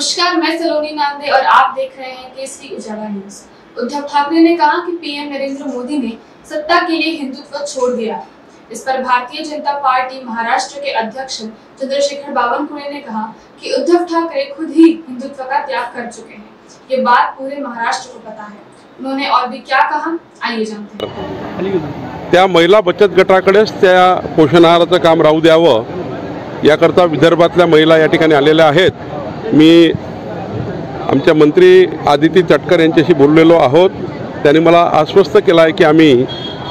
नमस्कार, मैं सलोनी नांदे और आप देख रहे हैं केसरी उजाला न्यूज। उद्धव ठाकरे ने कहा कि पीएम नरेंद्र मोदी ने सत्ता के लिए हिंदुत्व छोड़ दिया। इस पर भारतीय जनता पार्टी महाराष्ट्र के अध्यक्ष चंद्रशेखर बावनकुळे ने कहा कि उद्धव ठाकरे खुद ही हिंदुत्व का त्याग कर चुके हैं। ये बात पूरे महाराष्ट्र को पता है। उन्होंने और भी क्या कहा, आइए जानते हैं। त्या महिला बचत गटाकडेच त्या पोषण आहाराचं काम राहू द्यावं याकरता विदर्भातल्या महिला या ठिकाणी आलेल्या आहेत। मी आमच्या मंत्री आदिती तटकर यांच्याशी बोललेलो आहोत। त्यांनी मला आश्वस्त केलं आहे की आम्ही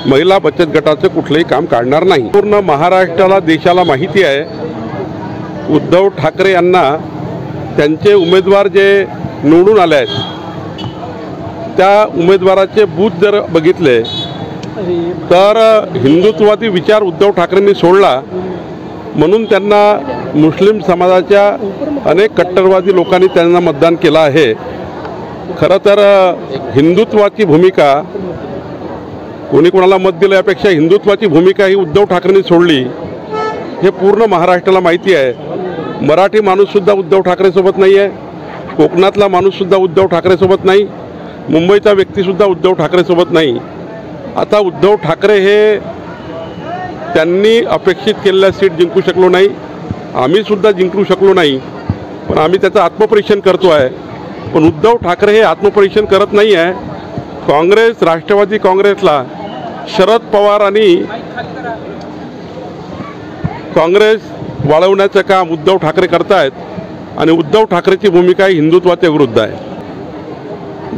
महिला बचत गटाचं कुठलंही काम काढणार नाही। पूर्ण महाराष्ट्राला देशाला माहिती आहे उद्धव ठाकरे यांना त्यांचे उमेदवार जे निवडून आले आहेत त्या उमेदवाराचे बूथ जर बघितले तर हिंदुत्ववादी विचार उद्धव ठाकरेंनी सोडला म्हणून त्यांना मुस्लिम समाजाच्या अनेक कट्टरवादी लोकांनी त्यांना मतदान केलं आहे। खरं तर हिंदुत्वाची भूमिका कोणी कोणाला मत दिलं यापेक्षा हिंदुत्वाची भूमिका ही उद्धव ठाकरेंनी सोडली हे पूर्ण महाराष्ट्राला माहिती आहे। मराठी माणूससुद्धा उद्धव ठाकरेसोबत नाही आहे, कोकणातला माणूससुद्धा उद्धव ठाकरेसोबत नाही, मुंबईचा व्यक्तीसुद्धा उद्धव ठाकरेसोबत नाही। आता उद्धव ठाकरे हे त्यांनी अपेक्षित केलेल्या सीट जिंकू शकलो नाही, आम्ही सुद्धा जिंकू शकलो नाही, पण आम्ही त्याचं आत्मपरीक्षण करतो आहे। पण उद्धव ठाकरे हे आत्मपरीक्षण करत नाही आहे। काँग्रेस राष्ट्रवादी काँग्रेसला शरद पवार आणि काँग्रेस वाळवण्याचं काम उद्धव ठाकरे करतायत आणि उद्धव ठाकरेची भूमिका ही हिंदुत्वाच्या विरुद्ध आहे।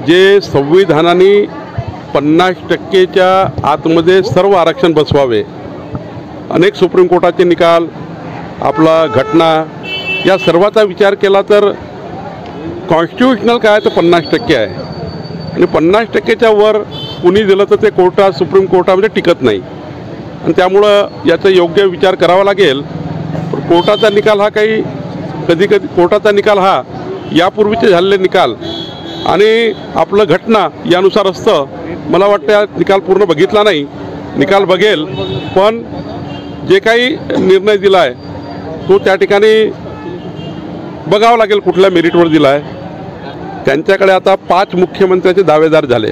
जे संविधानाने 50%च्या आतमध्ये सर्व आरक्षण बसवावे, अनेक सुप्रीम कोर्टाचे निकाल, आपला घटना या सर्वाचा विचार केला तर कॉन्स्टिट्यूशनल काय तर 50% आहे आणि 50%च्या वर कुणी दिलं तर ते कोर्टात सुप्रीम कोर्टामध्ये टिकत नाही आणि त्यामुळं याचा योग्य विचार करावा लागेल। कोर्टाचा निकाल हा काही कधी कोर्टाचा निकाल हा यापूर्वीचे झालेले निकाल आणि आपलं घटना यानुसार असतं। मला वाटतं निकाल पूर्ण बघितला नाही, निकाल बघेल, पण जे काही निर्णय दिला आहे तो त्या ठिकाणी बघावं लागेल कुठल्या मेरिटवर दिला आहे। त्यांच्याकडे आता 5 मुख्यमंत्र्याचे दावेदार झाले।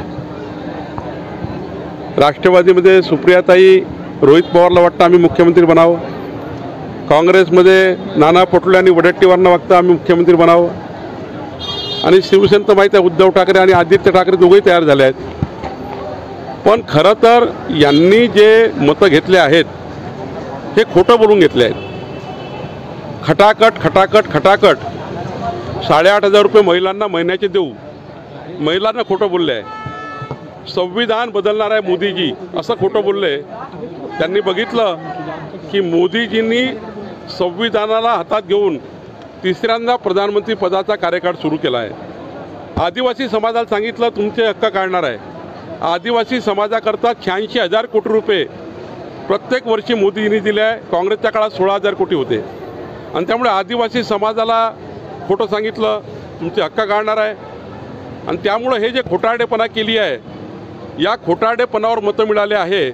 राष्ट्रवादीमध्ये सुप्रियाताई रोहित पवारला वाटतं आम्ही मुख्यमंत्री बनावं, काँग्रेसमध्ये नाना पटोले आणि वडेट्टीवारांना वाटतं आम्ही मुख्यमंत्री बनावं आणि शिवसेनेत माहीत आहे उद्धव ठाकरे आणि आदित्य ठाकरे दोघेही तयार झाले आहेत। पण खरं तर यांनी जे मतं घेतले आहेत हे खोटं बोलून घेतले आहेत। खटाकट 8,500 रुपये महिलांना महिन्याचे देऊ, महिलांना खोटं बोलले आहे। संविधान बदलणार आहे मोदीजी असं खोटं बोलले। त्यांनी बघितलं की मोदीजींनी संविधानाला हातात घेऊन तिसऱ्यांदा प्रधानमंत्री पदाचा कार्यकाळ सुरू केला आहे। आदिवासी समाजाला सांगितलं तुमचे हक्क काढणार आहे। आदिवासी समाजाकरता 86,000 कोटी रुपये प्रत्येक वर्षी मोदींनी दिले आहे। काँग्रेसच्या काळात 16,000 कोटी होते आणि त्यामुळे आदिवासी समाजाला खोटं सांगितलं तुमचे हक्क काढणार आहे आणि त्यामुळे हे जे खोटारडेपणा केली आहे या खोटारडेपणावर मतं मिळाले आहे।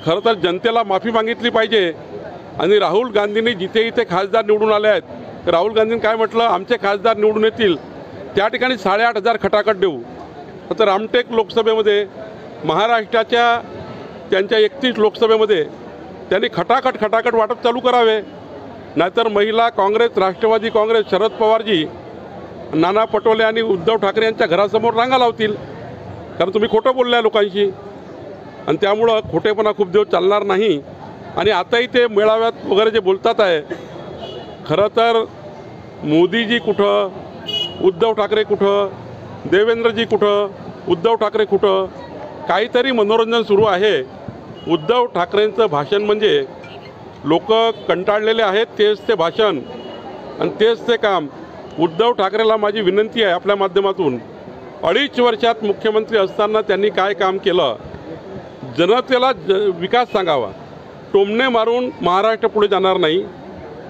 खरं तर जनतेला माफी मागितली पाहिजे आणि राहुल गांधींनी जिथे इथे खासदार निवडून आले आहेत राहुल गांधींनी काय म्हटलं आमचे खासदार निवडून येतील त्या ठिकाणी 8,500 खटाखट देऊ। तर रामटेक लोकसभेमध्ये महाराष्ट्राच्या त्यांच्या 31 लोकसभेमध्ये त्यांनी खटाखट वाटप चालू करावे, नाहीतर महिला काँग्रेस राष्ट्रवादी काँग्रेस शरद पवारजी नाना पटोले आणि उद्धव ठाकरे यांच्या घरासमोर रांगा लावतील, कारण तुम्ही खोटं बोलल्या लोकांशी आणि त्यामुळं खोटेपणा खूप दिवस चालणार नाही। आणि आताही ते मेळाव्यात वगैरे जे बोलतात आहे खरं तर मोदीजी कुठं, उद्धव ठाकरे कुठं, देवेंद्रजी कुठं, उद्धव ठाकरे कुठं, काहीतरी मनोरंजन सुरू आहे। उद्धव ठाकरेंचं भाषण म्हणजे लोक कंटाळलेले आहेत, तेच ते भाषण आणि तेच ते काम। उद्धव ठाकरेला माझी विनंती आहे आपल्या माध्यमातून 2.5 वर्षात मुख्यमंत्री असताना त्यांनी काय काम केलं जनतेला विकास सांगावा। टोमणे मारून महाराष्ट्र पुढे जाणार नाही।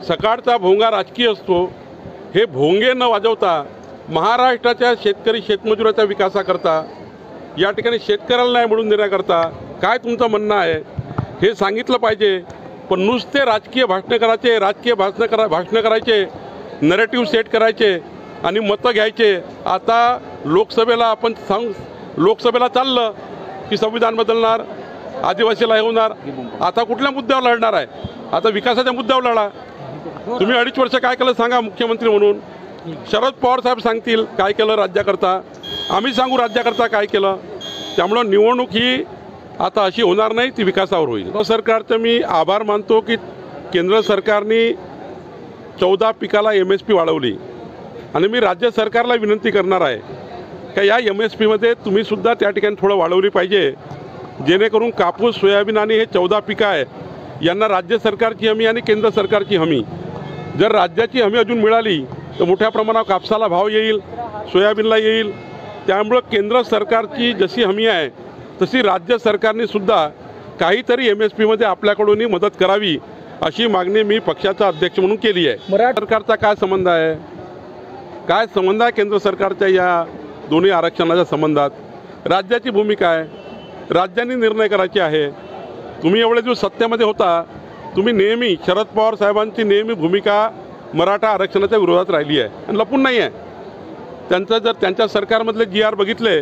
सकाळचा भोंगा राजकीय असतो, हे भोंगे न वाजवता महाराष्ट्राच्या शेतकरी शेतमजुराच्या विकासाकरता या ठिकाणी शेतकऱ्याला न्याय मिळवून देण्याकरता काय तुमचं म्हणणं आहे हे सांगितलं पाहिजे। पण नुसते राजकीय भाषण करायचे, भाषण करायचे, नरेटिव्ह सेट करायचे आणि मतं घ्यायचे। आता लोकसभेला आपण लोकसभेला चाललं की संविधान बदलणार, आदिवासीला हे होणार। आता कुठल्या मुद्द्यावर लढणार आहे? आता विकासाच्या मुद्द्यावर लढा। तुम्ही 2.5 वर्ष काय केलं सांगा मुख्यमंत्री म्हणून। शरद पवार साहेब सांगतील काय केलं राज्याकरता, आम्ही सांगू राज्याकरता काय केलं। त्यामुळं निवडणूक ही आता अशी होणार नाही, ती विकासावर होईल। सरकारचं मी आभार मानतो की केंद्र सरकारने 14 पिकाला MSP वाढवली आणि मी राज्य सरकारला विनंती करणार आहे की या MSP मध्ये तुम्ही सुद्धा त्या ठिकाणी थोडं वाढवली पाहिजे, जेणेकरून कापूस, सोयाबीन आणि हे 14 पिकं आहे यांना राज्य सरकारची हमी आणि केंद्र सरकारची हमी। जर राज्याची हमी अजून मिळाली तर मोठ्या प्रमाणावर कापसाला भाव येईल, सोयाबीनला येईल। त्यामुळं केंद्र सरकारची जशी हमी आहे तशी राज्य सरकारने सुद्धा काहीतरी MSP मध्ये आपल्याकडूनही मदत करावी अशी मागणी मी पक्षाचा अध्यक्ष म्हणून केली आहे। मराठा सरकारचा काय संबंध आहे? काय संबंध आहे केंद्र सरकारच्या या दोन्ही आरक्षणाच्या संबंधात? राज्याची भूमिका आहे, राज्यांनी निर्णय करायचे आहे। तुम्ही एवढे दिवस सत्तेमध्ये होता, तुम्ही नेहमी शरद पवार साहेबांची नेहमी भूमिका मराठा आरक्षणाच्या विरोधात राहिली आहे आणि लपून नाही आहे। त्यांचं जर त्यांच्या सरकारमधले GR बघितले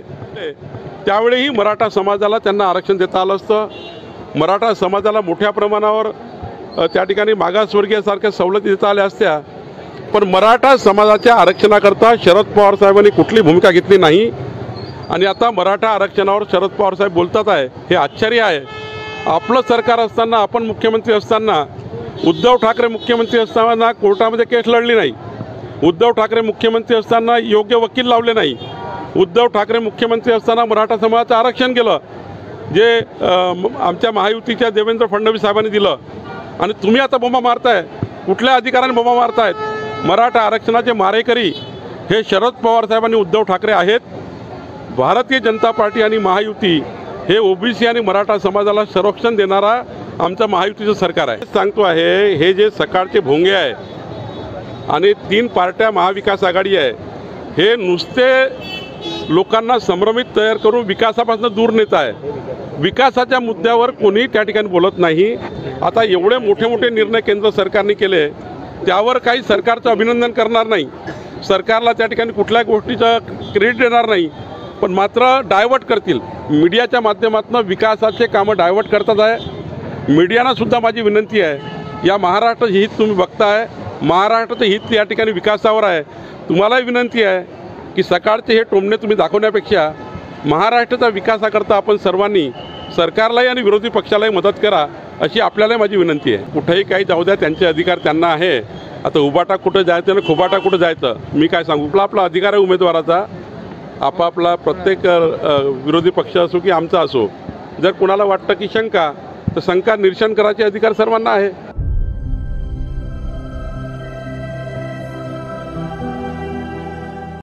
त्यावेळीही मराठा समाजाला त्यांना आरक्षण देता आलं असतं। मराठा समाजाला मोठ्या प्रमाणावर त्या ठिकाणी मागासवर्गीयासारख्या सवलती देता आल्या असत्या, पण मराठा समाजाच्या आरक्षणाकरता शरद पवार साहेबांनी कुठली भूमिका घेतली नाही। आणि आता मराठा आरक्षणावर शरद पवार साहेब बोलतात आहे, हे आश्चर्य आहे। आपलं सरकार असताना, आपण मुख्यमंत्री असताना, उद्धव ठाकरे मुख्यमंत्री असताना कोर्टामध्ये केस लढली नाही। उद्धव ठाकरे मुख्यमंत्री असताना योग्य वकील लावले नाही। उद्धव ठाकरे मुख्यमंत्री असताना मराठा समाजाचं आरक्षण केलं, जे आमच्या महायुतीच्या देवेंद्र फडणवीस साहेबांनी दिलं। आणि तुम्ही आता बोंबा मारताय, कुठल्या अधिकाराने बोंबा मारतायत? मराठा आरक्षणाचे मारेकरी हे शरद पवार साहेब आणि उद्धव ठाकरे आहेत। भारतीय जनता पार्टी आणि महायुती हे OBC आणि मराठा समाजाला संरक्षण देणारा आमचं महायुतीचं सरकार आहे। सांगतो आहे, हे जे सकाळचे भोंगे आहे आणि 3 पार्ट्या महाविकास आघाडी आहे, हे नुसते लोकांना संभ्रमित तयार करून विकासापासून दूर नेत आहे। विकासाच्या मुद्द्यावर कोणी त्या ठिकाणी बोलत नाही। आता एवढे मोठे मोठे निर्णय केंद्र सरकारने केले, त्यावर काही सरकारचं अभिनंदन करणार नाही, सरकारला त्या ठिकाणी कुठल्या गोष्टीचं क्रेडिट देणार नाही, पण मात्र डायव्हर्ट करतील। मीडियाच्या माध्यमातून विकासाचे कामं डायव्हर्ट करतात आहे। मीडियाना सुद्धा माझी विनंती आहे, या महाराष्ट्राचं हित तुम्ही बघताय, महाराष्ट्राचं हित या ठिकाणी विकासावर आहे। तुम्हालाही विनंती आहे की सकाळचे हे टोमणे तुम्ही दाखवण्यापेक्षा महाराष्ट्राच्या विकासाकरता आपण सर्वांनी सरकारलाही आणि विरोधी पक्षालाही मदत करा, अशी आपल्याला माझी विनंती आहे। कुठेही काही जाऊ द्या, त्यांचे अधिकार त्यांना आहे। आता उबाटा कुठं जायचं आणि खोबाटा कुठं जायचं मी काय सांगू? आपला अधिकार आहे उमेदवाराचा, आपापला प्रत्येक विरोधी पक्ष असो की आमचा असो, जर कोणाला वाटतं की शंका, तर शंका निरसन करायचे अधिकार सर्वांना आहे।